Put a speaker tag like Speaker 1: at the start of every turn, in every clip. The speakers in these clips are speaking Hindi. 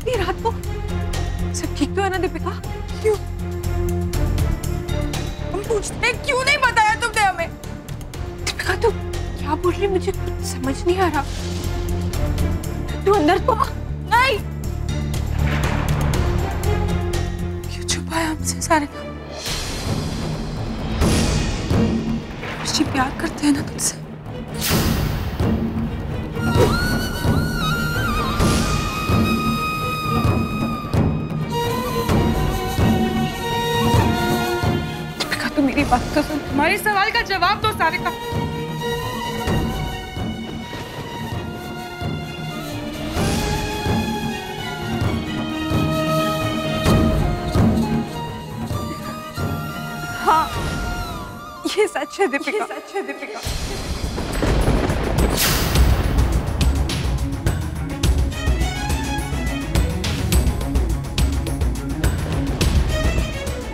Speaker 1: इतनी रात को सब ठीक तो है ना दीपिका?
Speaker 2: क्यों? हम पूछते हैं क्यों नहीं बताया तुमने हमें?
Speaker 1: दीपिका तू क्या बोल रही, मुझे कुछ समझ नहीं आ रहा। तू अंदर तो
Speaker 2: नहीं। क्यों छुपाया हमसे सारे काम? मुझे प्यार करते हैं ना तुझसे।
Speaker 1: दीपिका तू मेरी बात तो सुन।
Speaker 2: तुम्हारे सवाल का जवाब दो सारिका।
Speaker 1: हाँ ये सच है दीपिका, सच है दीपिका।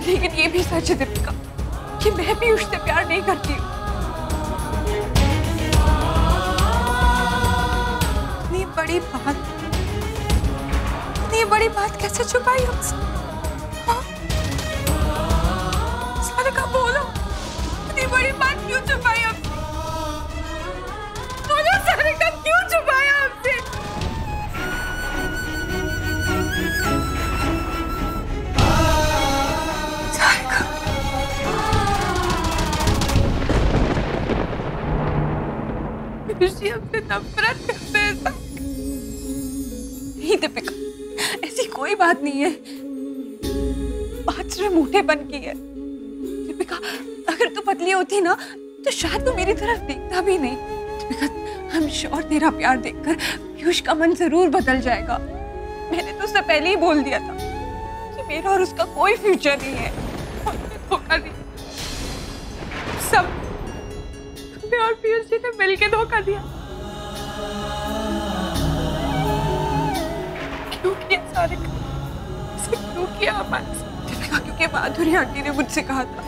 Speaker 1: लेकिन ये भी सच है दीपिका कि मैं पीयूष से प्यार नहीं करती हूँ।
Speaker 2: इतनी बड़ी बात कैसे छुपाई हमसे? हाँ? सारिका बोलो, इतनी बड़ी बात क्यों छुपाई हमसे? बोलो सारिका, क्यों छुपाया हमसे? सारिका, पीयूष हमसे नफरत करते हैं।
Speaker 1: नहीं दीपिका, ऐसी कोई बात नहीं है। बात सिर्फ मोटेपन की है। दीपिका अगर तू पतली होती ना तो शायद तू मेरी तरफ देखता भी नहीं। दीपिका हम श्योर तेरा प्यार देखकर पीयूष का मन जरूर बदल जाएगा। मैंने तो उससे पहले ही बोल दिया था कि मेरा और उसका कोई फ्यूचर नहीं है। धोखा दिया सब, मैं और पीयूष जी ने मिलके धोखा दिया। क्यों किया सारिका? क्यों किया हमारे साथ? दीपिका क्योंकि माधुरी आंटी ने मुझसे कहा था,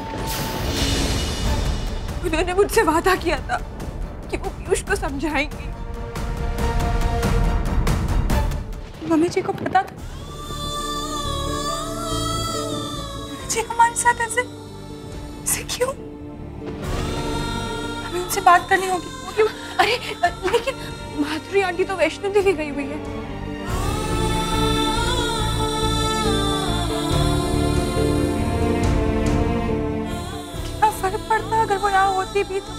Speaker 1: उन्होंने मुझसे वादा किया था कि वो पीयूष को समझाएंगी।
Speaker 2: मम्मी जी को पता था? जी हमारे साथ ऐसे क्यों? हमें उनसे बात करनी होगी।
Speaker 1: क्यों? अरे लेकिन माधुरी आंटी तो वैष्णो देवी गई हुई है।
Speaker 2: क्या फर्क पड़ता अगर वो यहाँ होती भी तो?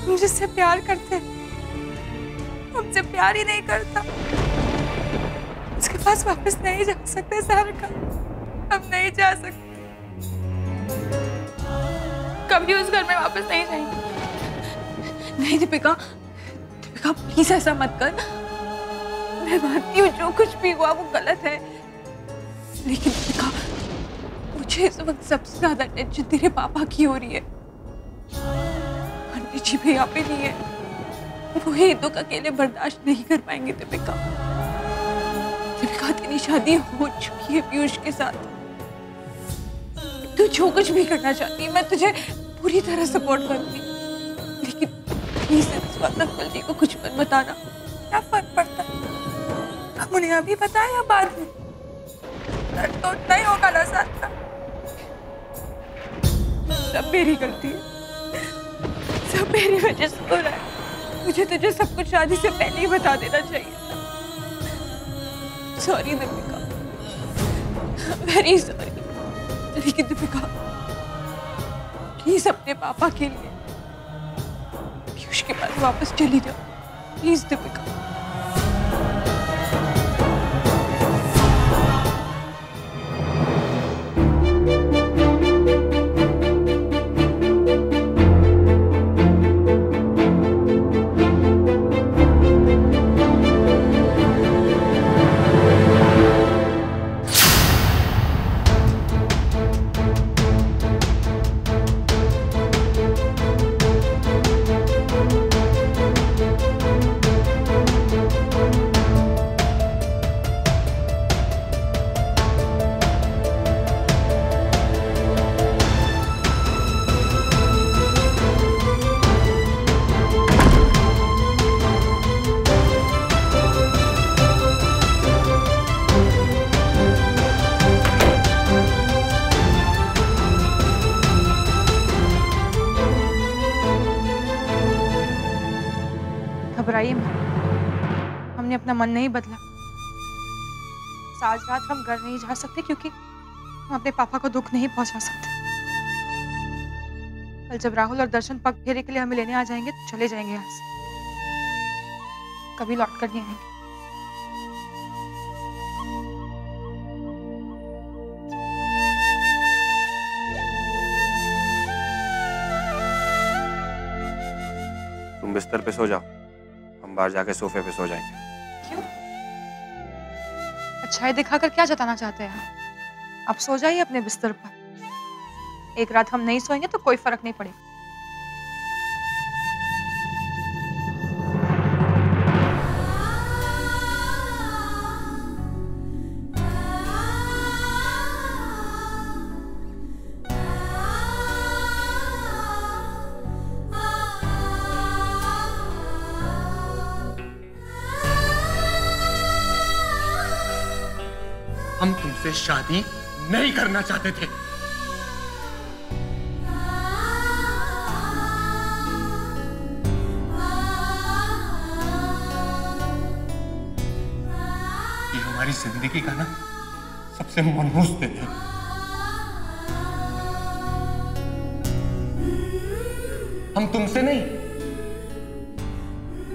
Speaker 2: तुम जिससे प्यार करते हमसे प्यार ही नहीं करता, उसके पास वापस नहीं जा सकते सारिका। हम नहीं जा सकते, कभी उस घर में वापस नहीं जाएंगे।
Speaker 1: नहीं दीपिका, दीपिका प्लीज ऐसा मत कर। मैं मानती हूँ जो कुछ भी हुआ वो गलत है, लेकिन दीपिका मुझे इस वक्त सबसे ज्यादा टेंशन तेरे पापा की हो रही है। आंटी जी भी यहाँ पे नहीं है, वो ये दुख अकेले बर्दाश्त नहीं कर पाएंगे। दीपिका, दीपिका तेरी शादी हो चुकी है पीयूष के साथ। तू जो कुछ भी करना चाहती है मैं तुझे पूरी तरह सपोर्ट करूंगी, लेकिन प्लीज इस वक्त अंकल जी को कुछ मत बताना।
Speaker 2: क्या फर्क पड़ता? हम उन्हें अभी बताएं या बाद में? दर्द तो उतना ही होगा ना साथ का।
Speaker 1: सब मेरी गलती है, सब मेरी वजह से हो रहा है। मुझे तुझे सब कुछ शादी से पहले ही बता देना चाहिए था। Sorry Deepika, very sorry. लेकिन दीपिका प्लीज अपने पापा के लिए पीयूष के पास वापस चली जाओ प्लीज दीपिका।
Speaker 2: अपना मन नहीं बदला। आज रात हम घर नहीं जा सकते क्योंकि हम अपने पापा को दुख नहीं पहुंचा सकते। कल जब राहुल और दर्शन पग फेरे के लिए हमें लेने आ जाएंगे तो चले जाएंगे यहाँ से, कभी लौट कर नहीं आएंगे।
Speaker 3: तुम बिस्तर पे सो जाओ, हम बाहर जाके सोफे पे सो जाएंगे।
Speaker 2: क्यों? अच्छाई दिखाकर क्या जताना चाहते हैं आप? सो जाइए अपने बिस्तर पर। एक रात हम नहीं सोएंगे तो कोई फर्क नहीं पड़ेगा।
Speaker 4: हम तुमसे शादी नहीं करना चाहते थे। ये हमारी जिंदगी का ना सबसे मनहूस दिन है। हम तुमसे नहीं,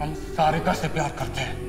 Speaker 4: हम सारिका से प्यार करते हैं।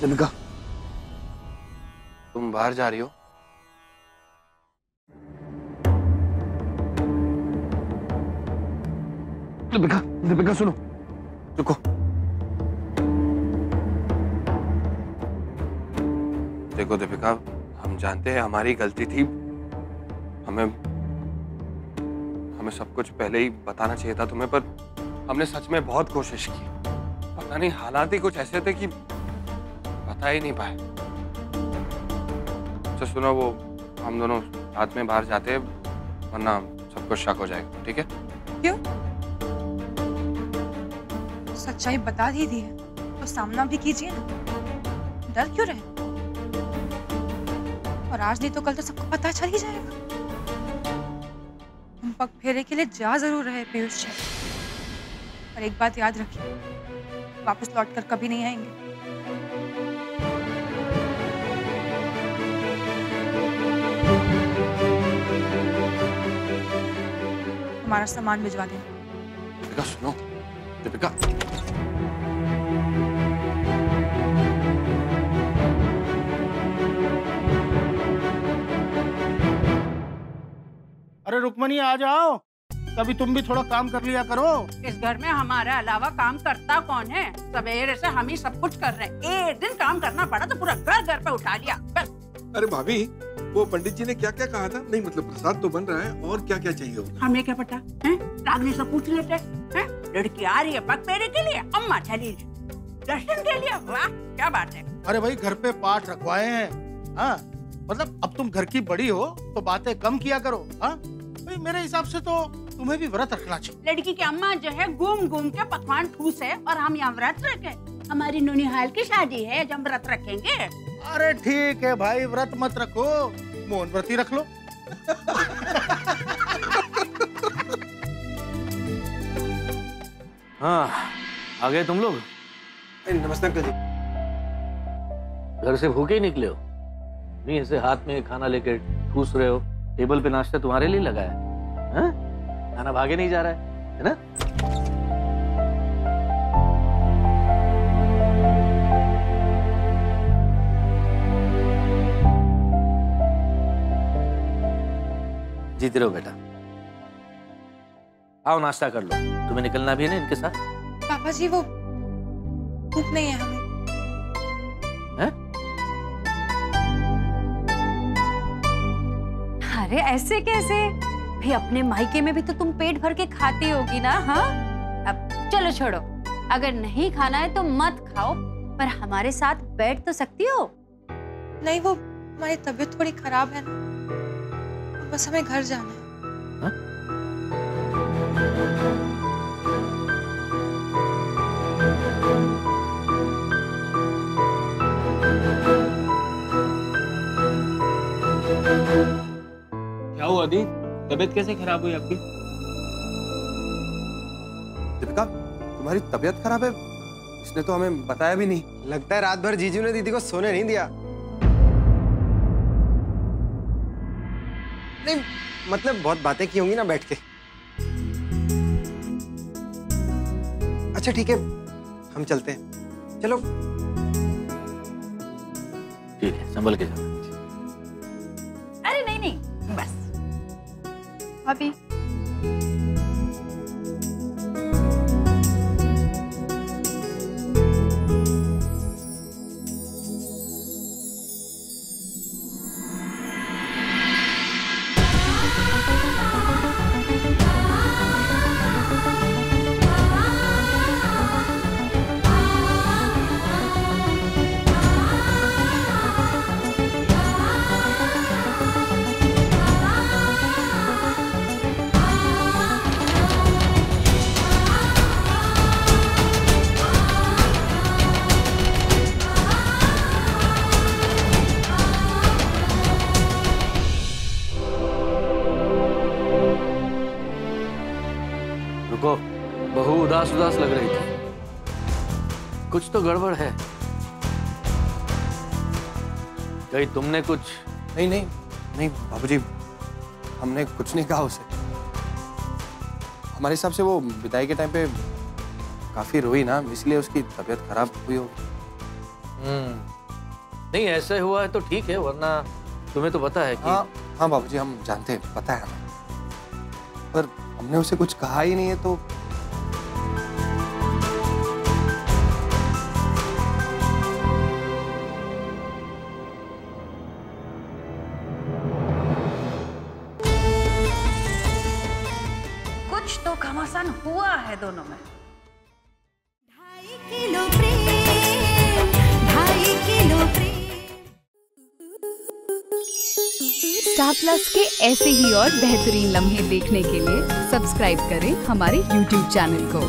Speaker 3: दीपिका, तुम बाहर जा रही हो? दीपिका, दीपिका सुनो, रुको। देखो दीपिका, हम जानते हैं हमारी गलती थी। हमें सब कुछ पहले ही बताना चाहिए था तुम्हें, पर हमने सच में बहुत कोशिश की। पता नहीं हालात ही कुछ ऐसे थे कि बता ही नहीं पाए। अच्छा सुनो, वो हम दोनों साथ में बाहर जाते हैं, वरना सबको शक हो जाएगा, ठीक है?
Speaker 2: क्यों? सच्चाई बता दी है तो सामना भी कीजिए ना, डर क्यों रहे? और आज नहीं तो कल तो सबको पता चल ही जाएगा। हम पग फेरे के लिए जा जरूर रहे पीयूष जी, पर एक बात याद रखिए, वापस लौटकर कभी नहीं आएंगे। हमारा सामान भिजवा दें।
Speaker 3: दीपिका सुनो, दीपिका।
Speaker 5: अरे रुक्मणी आ जाओ। कभी तुम भी थोड़ा काम कर लिया करो।
Speaker 6: इस घर में हमारे अलावा काम करता कौन है? सवेरे से हम ही सब कुछ कर रहे हैं। एक दिन काम करना पड़ा तो पूरा घर पे उठा लिया बस।
Speaker 7: अरे भाभी, वो पंडित जी ने क्या क्या कहा था? नहीं मतलब प्रसाद तो बन रहा है, और क्या क्या चाहिए होगा?
Speaker 6: हमें क्या पता है? रागनी से पूछ लेते हैं। लड़की आ रही है पग फेरे के लिए, अम्मा चली दर्शन के लिए। वाह क्या बात है।
Speaker 5: अरे भाई घर पे पाठ रखवाए हैं। हाँ मतलब अब तुम घर की बड़ी हो तो बातें कम किया करो। हाँ भाई मेरे हिसाब से तो तुम्हें भी व्रत रखना चाहिए।
Speaker 6: लड़की की अम्मा जो है घूम घूम के पकवान ठूसे और हम यहाँ व्रत रखे। हमारी नूनिहाल की शादी है जब व्रत रखेंगे।
Speaker 5: अरे ठीक है भाई, व्रत मत रखो, मौन व्रत ही रख लो।
Speaker 8: हाँ आ गए तुम लोग।
Speaker 7: नमस्ते अंकल जी।
Speaker 8: घर से भूखे ही निकले हो? नहीं ऐसे हाथ में खाना लेकर ठूस रहे हो। टेबल पे नाश्ता तुम्हारे लिए लगा है। हाँ? खाना भागे नहीं जा रहा है ना? जीते रहो बेटा। आओ नाश्ता कर लो, तुम्हें निकलना भी है ना इनके साथ।
Speaker 2: पापा जी वो भूख नहीं है हमें।
Speaker 8: हैं?
Speaker 1: अरे ऐसे कैसे भाई, अपने मायके में भी तो तुम पेट भर के खाती होगी ना। हाँ अब चलो छोड़ो, अगर नहीं खाना है तो मत खाओ, पर हमारे साथ बैठ तो सकती हो।
Speaker 2: नहीं वो हमारी तबीयत थोड़ी खराब है ना, बस हमें घर जाना है।
Speaker 3: क्या हुआ दी? तबीयत कैसे खराब हुई आपकी?
Speaker 9: दीपिका तुम्हारी तबीयत खराब है? इसने तो हमें बताया भी नहीं।
Speaker 10: लगता है रात भर जीजू ने दीदी को सोने नहीं दिया। नहीं मतलब बहुत बातें की होंगी ना बैठ के। अच्छा ठीक है हम चलते हैं, चलो।
Speaker 8: ठीक है संभल के जाओ।
Speaker 6: अरे नहीं नहीं बस
Speaker 2: अभी
Speaker 8: रुको, बहू उदास उदास लग रही थी, कुछ तो गड़बड़ है। कहीं तुमने कुछ?
Speaker 9: नहीं नहीं नहीं बाबूजी, हमने कुछ नहीं कहा उसे। हमारे हिसाब से वो विदाई के टाइम पे काफी रोई ना, इसलिए उसकी तबीयत खराब हुई होगी।
Speaker 8: नहीं ऐसे हुआ है तो ठीक है, वरना तुम्हें तो पता है कि
Speaker 9: हाँ बाबूजी हम जानते हैं, पता है हमें, पर हमने उसे कुछ कहा ही नहीं है तो।
Speaker 6: कुछ तो घमासान हुआ है दोनों में।
Speaker 11: 2.5 किलो प्रेम, 2.5 किलो प्रेम।
Speaker 12: स्टार प्लस के ऐसे ही और बेहतरीन लम्हे देखने के लिए सब्सक्राइब करें हमारे YouTube चैनल को।